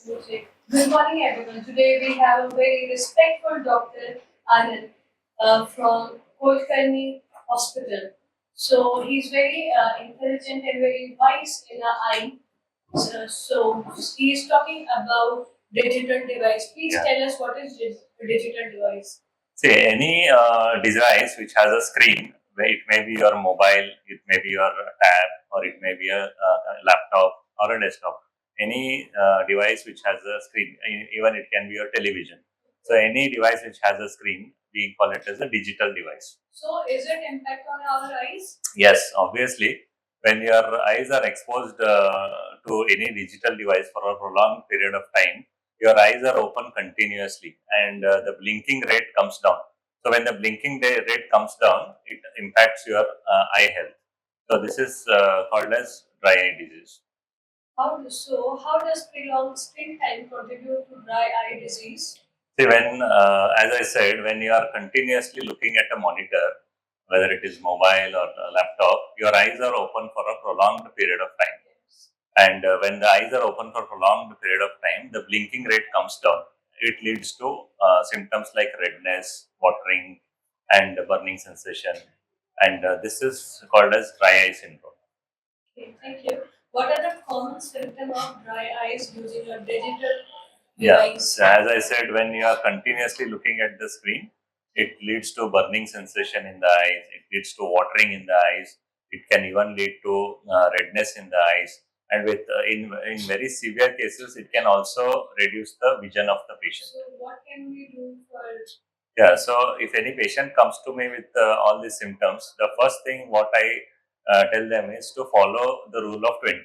Okay. Good morning, everyone. Today we have a very respectful Dr. Anand from Kolkarni Hospital. So he's very intelligent and very wise in our eye. So he is talking about digital device. Please tell us what is digital device. See, any device which has a screen, where it may be your mobile, it may be your tab, or it may be a laptop or a desktop. Any device which has a screen, even it can be your television. So, any device which has a screen, we call it as a digital device. So, is it impact on our eyes? Yes, obviously. When your eyes are exposed to any digital device for a prolonged period of time, your eyes are open continuously and the blinking rate comes down. So when the blinking rate comes down, it impacts your eye health. So this is called as dry eye disease. How does prolonged screen time contribute to dry eye disease? See, when, as I said, when you are continuously looking at a monitor, whether it is mobile or a laptop, your eyes are open for a prolonged period of time. And when the eyes are open for a prolonged period of time, the blinking rate comes down. It leads to symptoms like redness, watering, and burning sensation. And this is called as dry eye syndrome. Okay, thank you. What are the common symptoms of dry eyes using a digital device? So as I said, when you are continuously looking at the screen, it leads to burning sensation in the eyes, it leads to watering in the eyes, it can even lead to redness in the eyes, and with in very severe cases, it can also reduce the vision of the patient. So, what can we do for? Yeah, so if any patient comes to me with all these symptoms, the first thing what I tell them is to follow the rule of 20.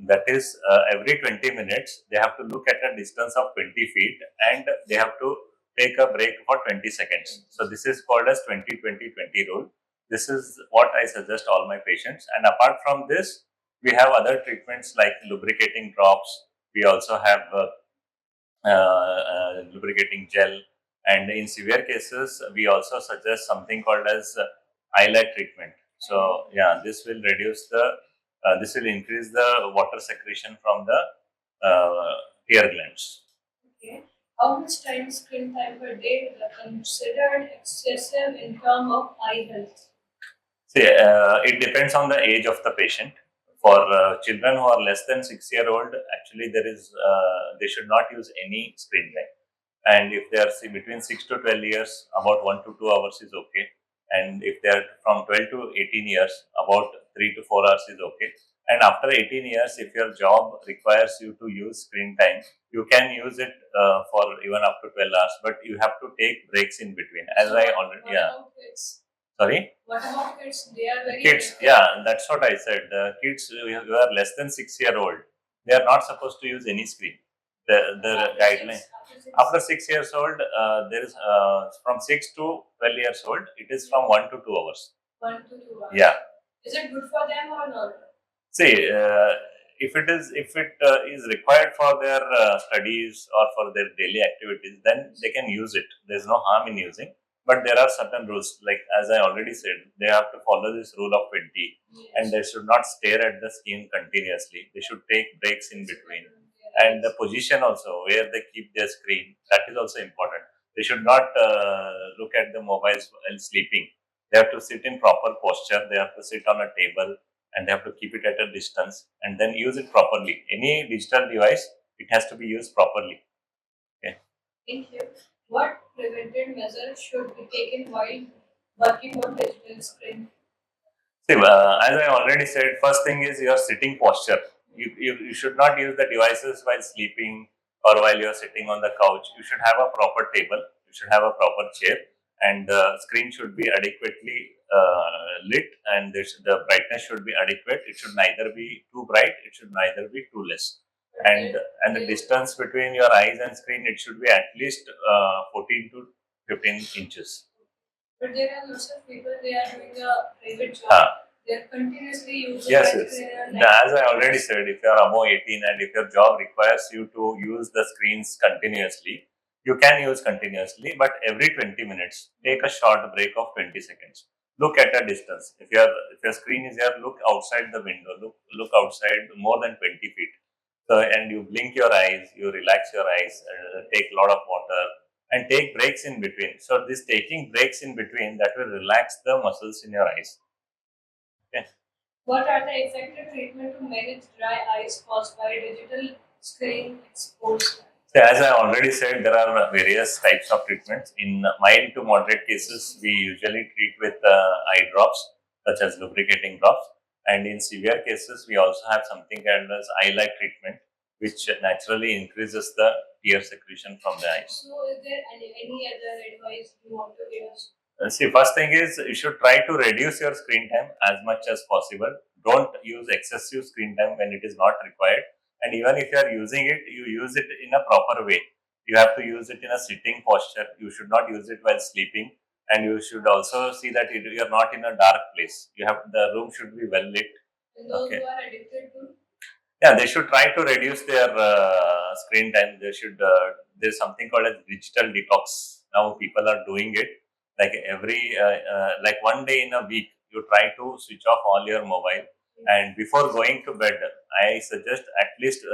That is, every 20 minutes, they have to look at a distance of 20 feet and they have to take a break for 20 seconds. So, this is called as 20-20-20 rule. This is what I suggest all my patients. And apart from this, we have other treatments like lubricating drops. We also have lubricating gel. And in severe cases, we also suggest something called as eyelid treatment. So, yeah, this will increase the water secretion from the tear glands. Okay. How much screen time per day is considered excessive in terms of eye health? See, it depends on the age of the patient. For children who are less than 6-year-old, actually they should not use any screen time. And if they are between 6 to 12 years, about 1 to 2 hours is okay. And if they are from 12 to 18 years, about 3 to 4 hours is okay. And after 18 years, if your job requires you to use screen time, you can use it for even up to 12 hours, but you have to take breaks in between. As so I already, yeah. Sorry? What about kids? They are very kids, yeah, that's what I said. The kids who are less than 6-year-old, they are not supposed to use any screen. The guideline after 6 years old, there is from 6 to 12 years old. It is from 1 to 2 hours. 1 to 2 hours. Yeah. Is it good for them or not? See, if it is required for their studies or for their daily activities, then they can use it. There is no harm in using. But there are certain rules, like as I already said, they have to follow this rule of 20, and they should not stare at the screen continuously. They should take breaks in between. And the position also, where they keep their screen, that is also important. They should not look at the mobiles while sleeping. They have to sit in proper posture, they have to sit on a table, and they have to keep it at a distance and then use it properly. Any digital device, it has to be used properly. Okay. Thank you. What preventive measures should be taken while working on digital screen? See, as I already said, first thing is your sitting posture. You should not use the devices while sleeping or while you are sitting on the couch. You should have a proper table, you should have a proper chair, and the screen should be adequately lit, and the brightness should be adequate. It should neither be too bright, it should neither be too less. And the distance between your eyes and screen, it should be at least 14 to 15 inches. But there are lots of people, they are doing a private job. They are continuously using yes. As I already said, if you are above 18 and if your job requires you to use the screens continuously, you can use continuously, but every 20 minutes, take a short break of 20 seconds. Look at a distance. If your screen is here, look outside the window. Look outside more than 20 feet. So, and you blink your eyes, you relax your eyes, take a lot of water, and take breaks in between. So, this taking breaks in between, that will relax the muscles in your eyes. Okay. What are the effective treatment to manage dry eyes caused by digital screen exposure? So, as I already said, there are various types of treatments. In mild to moderate cases, we usually treat with eye drops, such as lubricating drops. And in severe cases, we also have something called as eye light treatment, which naturally increases the tear secretion from the eyes. So, is there any other advice you want to give us? See, first thing is you should try to reduce your screen time as much as possible. Don't use excessive screen time when it is not required. And even if you are using it, you use it in a proper way. You have to use it in a sitting posture. You should not use it while sleeping. And you should also see that you are not in a dark place. The room should be well lit. And those who are addicted to? Yeah, they should try to reduce their screen time. There's something called as digital detox. Now people are doing it. Like like one day in a week, you try to switch off all your mobile. And before going to bed, I suggest at least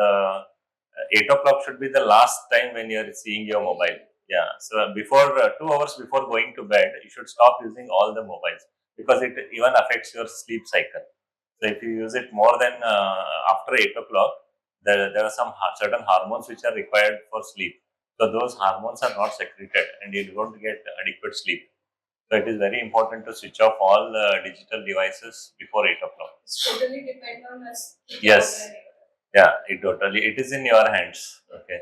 8 o'clock should be the last time when you are seeing your mobile. Yeah. So before 2 hours before going to bed, you should stop using all the mobiles because it even affects your sleep cycle. So if you use it more than after 8 o'clock, there are some certain hormones which are required for sleep. So those hormones are not secreted, and you don't get adequate sleep. So it is very important to switch off all digital devices before 8 o'clock. It's totally depend on us. Yes. Yeah, it is in your hands. Okay.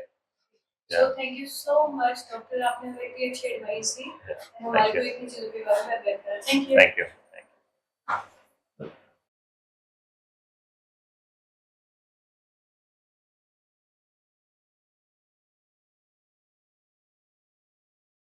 Yeah. So thank you so much, doctor. आपने हमें इतनी अच्छी advice दी। हमारे को इतनी चीजों के बारे में अवगत करा। Thank you. Thank you.